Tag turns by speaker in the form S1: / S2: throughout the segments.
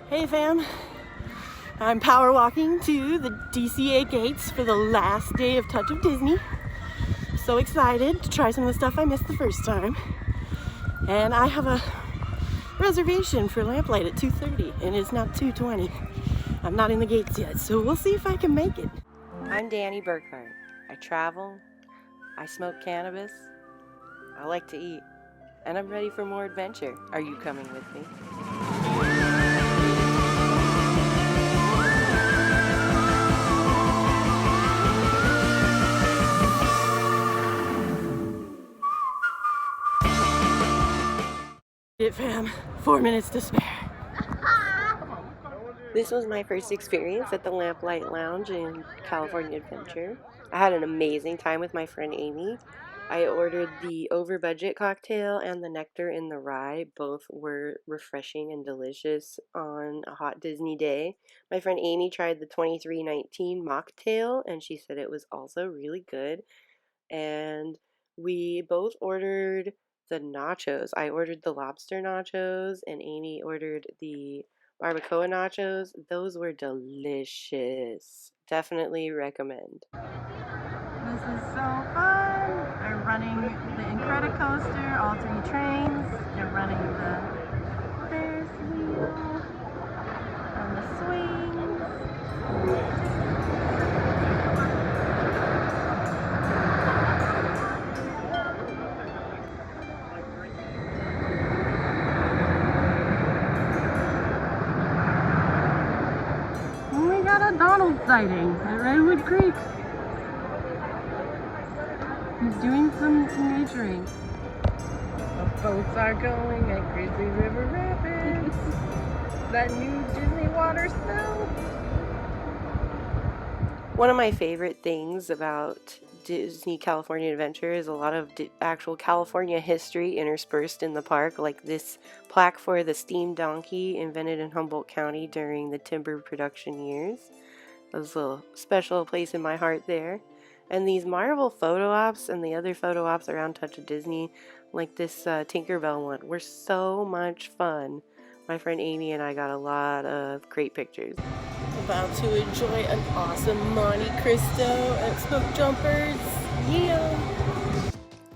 S1: Hey fam, I'm power walking to the DCA gates for the last day of Touch of Disney. So excited to try some of the stuff I missed the first time. And I have a reservation for Lamplight at 2:30 and it's now 2:20. I'm not in the gates yet, so we'll see if I can make it. I'm Dani Burkhart. I travel, I smoke cannabis, I like to eat, and I'm ready for more adventure. Are you coming with me? It fam, 4 minutes to spare. This was my first experience at the Lamplight Lounge in California Adventure. I had an amazing time with my friend Amy. I ordered the over budget cocktail and the nectar in the rye. Both were refreshing and delicious on a hot Disney day. My friend Amy tried the 2319 mocktail and she said it was also really good. And we both ordered the nachos. I ordered the lobster nachos and Amy ordered the barbacoa nachos. Those were delicious. Definitely recommend. This is so fun. They're running the Incredicoaster, all 3 trains. They're running the Ferris wheel and the swings. We got a Donald sighting at Redwood Creek. He's doing some naturing. The boats are going at Grizzly River Rapids. That new Disney water smell. One of my favorite things about Disney California Adventure is a lot of actual California history interspersed in the park, like this plaque for the steam donkey invented in Humboldt County during the timber production years. There's a little special place in my heart there. And these Marvel photo ops and the other photo ops around Touch of Disney, like this Tinkerbell one, were so much fun. My friend Amy and I got a lot of great pictures. About to enjoy an awesome Monte Cristo at Smoke Jumpers. Yeah!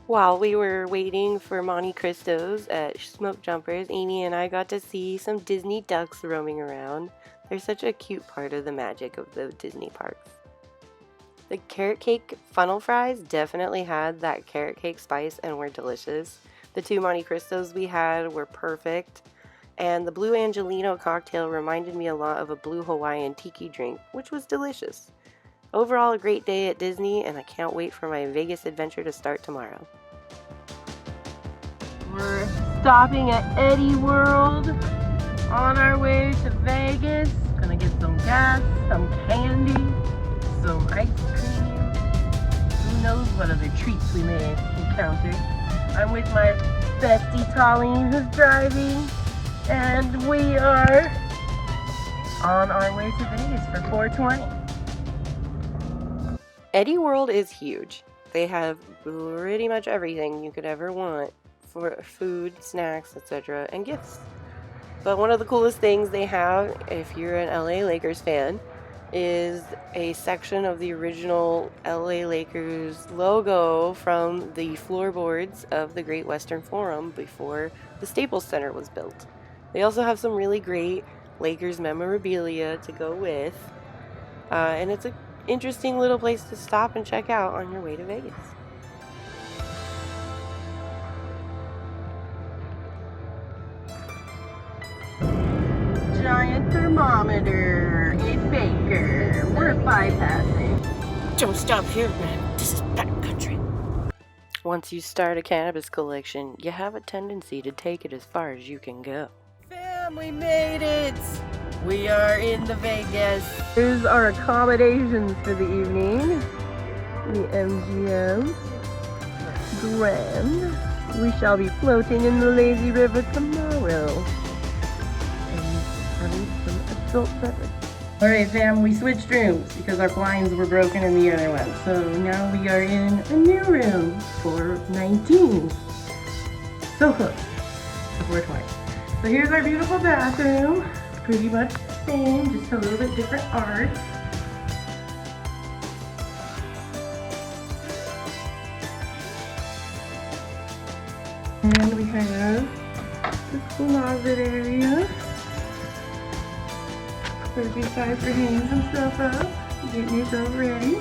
S1: While we were waiting for Monte Cristos at Smoke Jumpers, Amy and I got to see some Disney ducks roaming around. They're such a cute part of the magic of the Disney parks. The carrot cake funnel fries definitely had that carrot cake spice and were delicious. The 2 Monte Cristos we had were perfect. And the Blue Angelino cocktail reminded me a lot of a Blue Hawaiian tiki drink, which was delicious. Overall, a great day at Disney, and I can't wait for my Vegas adventure to start tomorrow. We're stopping at Eddie World on our way to Vegas. Gonna get some gas, some candy, some ice cream. Who knows what other treats we may encounter. I'm with my bestie Tallene, who's driving. And we are on our way to Vegas for 420. Eddie World is huge. They have pretty much everything you could ever want for food, snacks, etc. and gifts. But one of the coolest things they have, if you're an LA Lakers fan, is a section of the original LA Lakers logo from the floorboards of the Great Western Forum before the Staples Center was built. They also have some really great Lakers memorabilia to go with. And it's an interesting little place to stop and check out on your way to Vegas. Giant thermometer in Baker. We're bypassing. Don't stop here, man. This is backcountry. Once you start a cannabis collection, you have a tendency to take it as far as you can go. Fam, we made it! We are in the Vegas. Here's our accommodations for the evening. The MGM Grand. We shall be floating in the lazy river tomorrow. And having some adult beverage. Alright fam, we switched rooms because our blinds were broken in the other one. So now we are in a new room for 19. So close to 420. So here's our beautiful bathroom. pretty much the same, just a little bit different art. And we have the closet area. Perfect time for hanging some stuff up, getting yourself ready.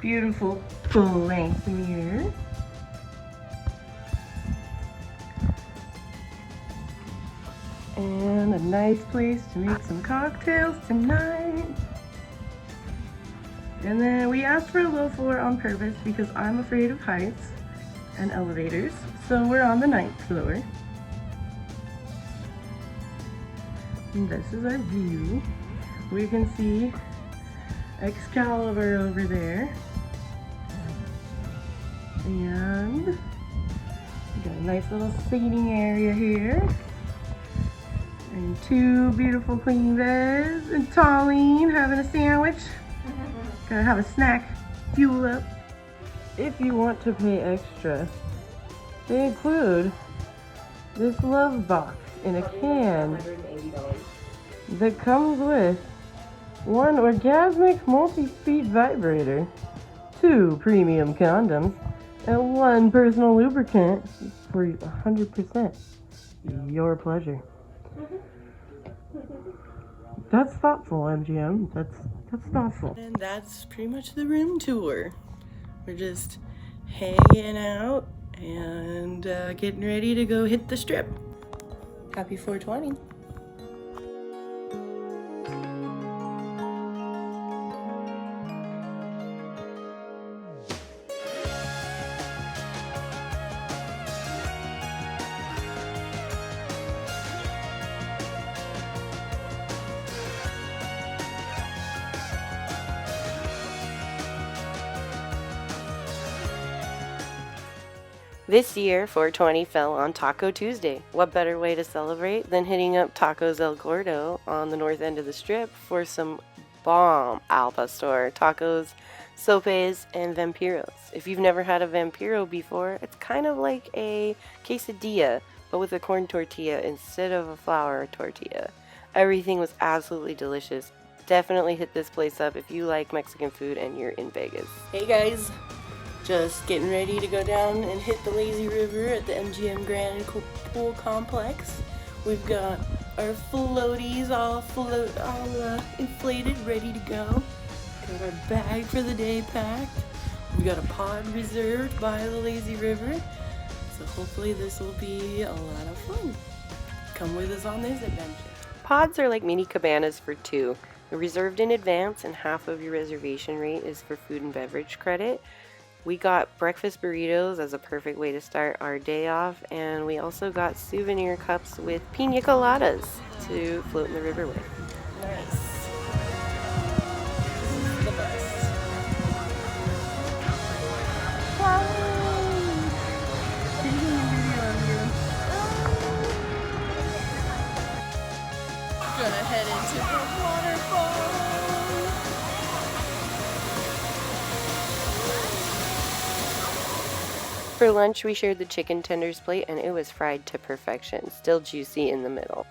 S1: Beautiful full-length mirror. And a nice place to make some cocktails tonight. And then we asked for a low floor on purpose because I'm afraid of heights and elevators. So we're on the 9th floor. And this is our view. We can see Excalibur over there. And we got a nice little seating area here. And 2 beautiful queen beds. And Tallene having a sandwich. Gotta have a snack, fuel up. If you want to pay extra, they include this love box in a can that comes with 1 orgasmic multi-speed vibrator, 2 premium condoms, and 1 personal lubricant for 100% your pleasure. That's thoughtful, MGM. That's thoughtful. And that's pretty much the room tour. We're just hanging out and getting ready to go hit the strip. Happy 420. This year, 420 fell on Taco Tuesday. What better way to celebrate than hitting up Tacos El Gordo on the north end of the strip for some bomb al pastor tacos, sopes, and vampiros. If you've never had a vampiro before, it's kind of like a quesadilla, but with a corn tortilla instead of a flour tortilla. Everything was absolutely delicious. Definitely hit this place up if you like Mexican food and you're in Vegas. Hey guys! Just getting ready to go down and hit the lazy river at the MGM Grand Pool Complex. We've got our floaties all inflated, ready to go. Got our bag for the day packed. We got a pod reserved by the lazy river. So hopefully this will be a lot of fun. Come with us on this adventure. Pods are like mini cabanas for 2. They're reserved in advance and half of your reservation rate is for food and beverage credit. We got breakfast burritos as a perfect way to start our day off, and we also got souvenir cups with piña coladas to float in the river with. Nice. This is the best. Wow. Taking a video of you. Gonna head into the waterfall. For lunch, we shared the chicken tenders plate, and it was fried to perfection, still juicy in the middle.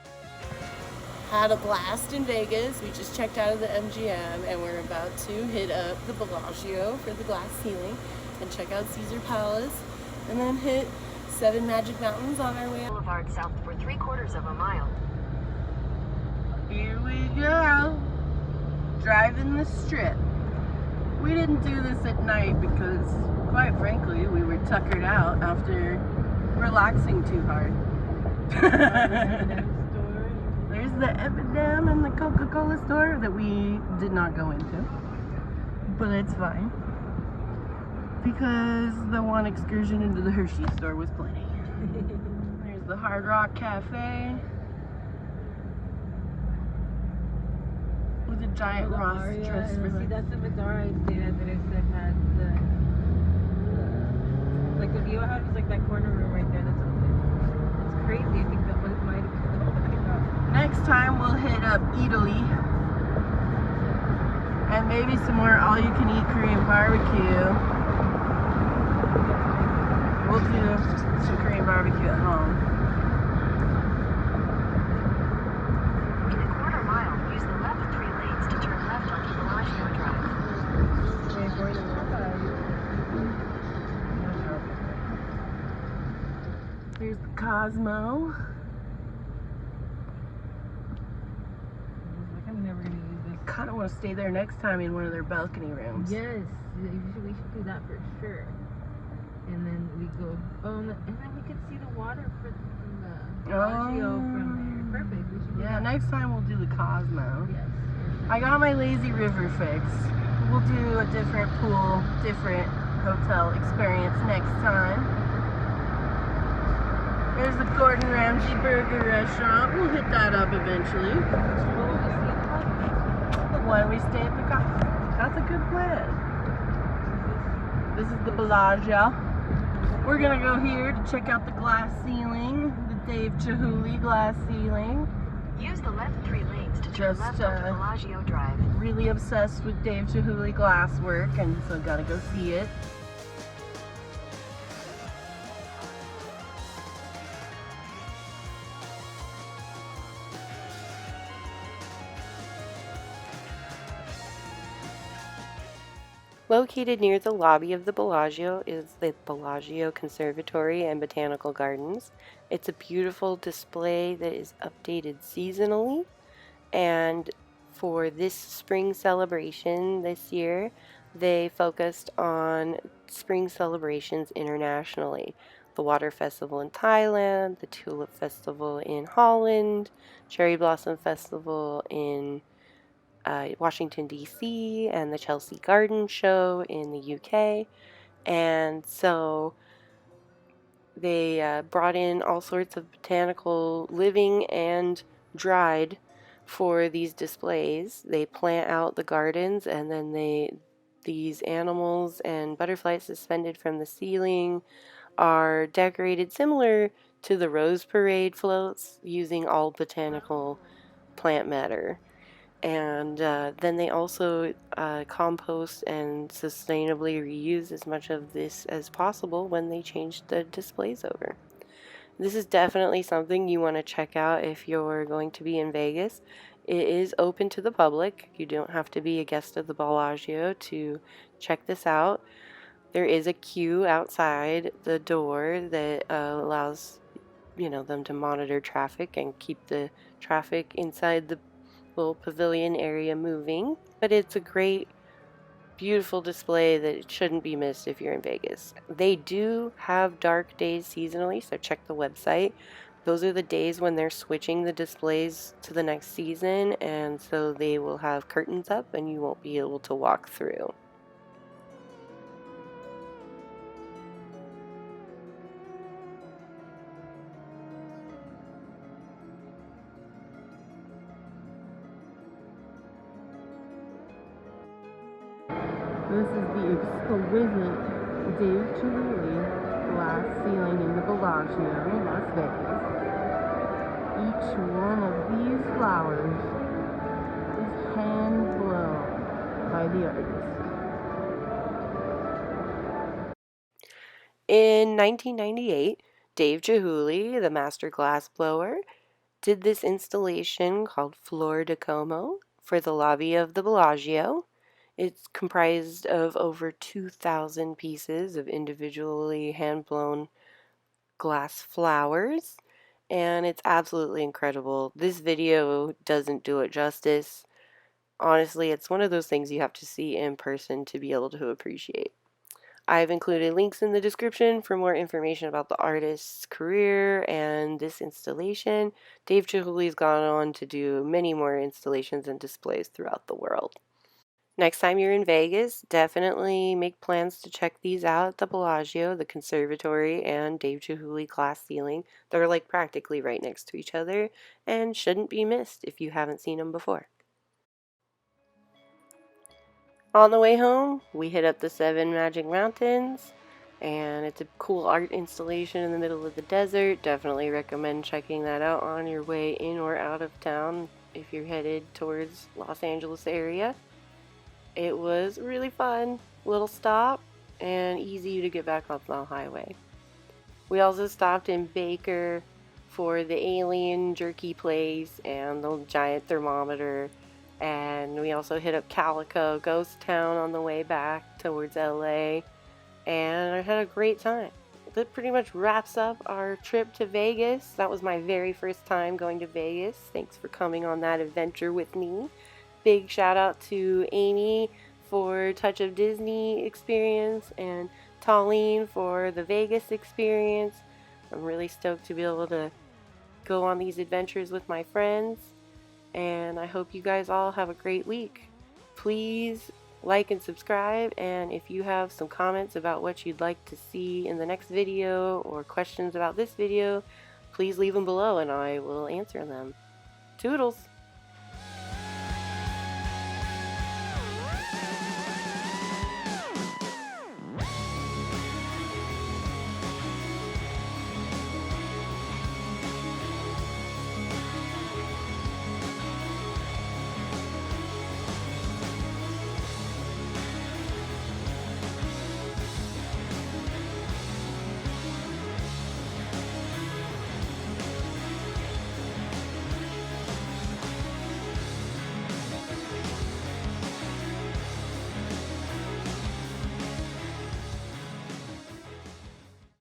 S1: Had a blast in Vegas. We just checked out of the MGM, and we're about to hit up the Bellagio for the glass ceiling, and check out Caesar Palace, and then hit 7 Magic Mountains on our way up.
S2: Boulevard south for 3/4 of a mile.
S1: Here we go, driving the strip. We didn't do this at night because, quite frankly, we were tuckered out after relaxing too hard. There's the M&M and the Coca-Cola store that we did not go into, but it's fine because the one excursion into the Hershey store was plenty. There's the Hard Rock Cafe with a giant Ross dress for
S3: See, that's the Madara I stayed at that I said had the like the view I had was like that corner room right there that's open. It's crazy. I think that one might have been open.
S1: Next time we'll hit up Italy and maybe some more all-you-can-eat Korean barbecue. We'll do some Korean barbecue at home.
S2: In a quarter mile, use the left 3 lanes to turn left onto Bellagio Drive.
S3: Okay, going to
S1: Here's the Cosmo.
S3: Like, I'm never gonna use this.
S1: Kind of want to stay there next time in one of their balcony rooms.
S3: Yes, we should do that for sure. And then we go, and then we could see the water from the Bellagio from there. Perfect. We should do
S1: Yeah,
S3: that.
S1: next time we'll do the Cosmo.
S3: Yes.
S1: I got my lazy river fix. We'll do a different pool, different hotel experience next time. There's the Gordon Ramsay Burger Restaurant. We'll hit that up eventually.
S3: What will we see in the park?
S1: When we stay at the Cosmo. That's a good plan. This is the Bellagio. We're gonna go here to check out the glass ceiling, the Dave Chihuly glass ceiling.
S2: Use the left 3 lanes to turn
S1: Just,
S2: left onto Bellagio Drive.
S1: Really obsessed with Dave Chihuly glass work, and so gotta go see it. Located near the lobby of the Bellagio is the Bellagio Conservatory and Botanical Gardens. It's a beautiful display that is updated seasonally, and for this spring celebration this year, they focused on spring celebrations internationally. The Water Festival in Thailand, the Tulip Festival in Holland, Cherry Blossom Festival in Washington, D.C., and the Chelsea Garden Show in the UK. And so they brought in all sorts of botanical living and dried for these displays. They plant out the gardens, and then these animals and butterflies suspended from the ceiling are decorated similar to the Rose Parade floats using all botanical plant matter. And then they also compost and sustainably reuse as much of this as possible when they change the displays over. This is definitely something you want to check out if you're going to be in Vegas. It is open to the public. You don't have to be a guest of the Bellagio to check this out. There is a queue outside the door that allows them to monitor traffic and keep the traffic inside the little pavilion area moving. But it's a great, beautiful display that shouldn't be missed if you're in Vegas. They do have dark days seasonally, so check the website. Those are the days when they're switching the displays to the next season, and so they will have curtains up and you won't be able to walk through. This is the exquisite Dave Chihuly glass ceiling in the Bellagio, Las Vegas. Each one of these flowers is hand blown by the artist. In 1998, Dave Chihuly, the master glass blower, did this installation called Flor de Como for the lobby of the Bellagio. It's comprised of over 2,000 pieces of individually hand-blown glass flowers, and it's absolutely incredible. This video doesn't do it justice. Honestly, it's one of those things you have to see in person to be able to appreciate. I've included links in the description for more information about the artist's career and this installation. Dave Chihuly's gone on to do many more installations and displays throughout the world. Next time you're in Vegas, definitely make plans to check these out at the Bellagio, the Conservatory, and Dave Chihuly glass ceiling. They're like practically right next to each other and shouldn't be missed if you haven't seen them before. On the way home, we hit up the 7 Magic Mountains, and it's a cool art installation in the middle of the desert. Definitely recommend checking that out on your way in or out of town if you're headed towards Los Angeles area. It was really fun, little stop, and easy to get back on the highway. We also stopped in Baker for the alien jerky place and the giant thermometer. And we also hit up Calico Ghost Town on the way back towards LA. And I had a great time. That pretty much wraps up our trip to Vegas. That was my very first time going to Vegas. Thanks for coming on that adventure with me. Big shout out to Amy for Touch of Disney experience and Tallene for the Vegas experience. I'm really stoked to be able to go on these adventures with my friends, and I hope you guys all have a great week. Please like and subscribe, and if you have some comments about what you'd like to see in the next video or questions about this video, please leave them below and I will answer them. Toodles!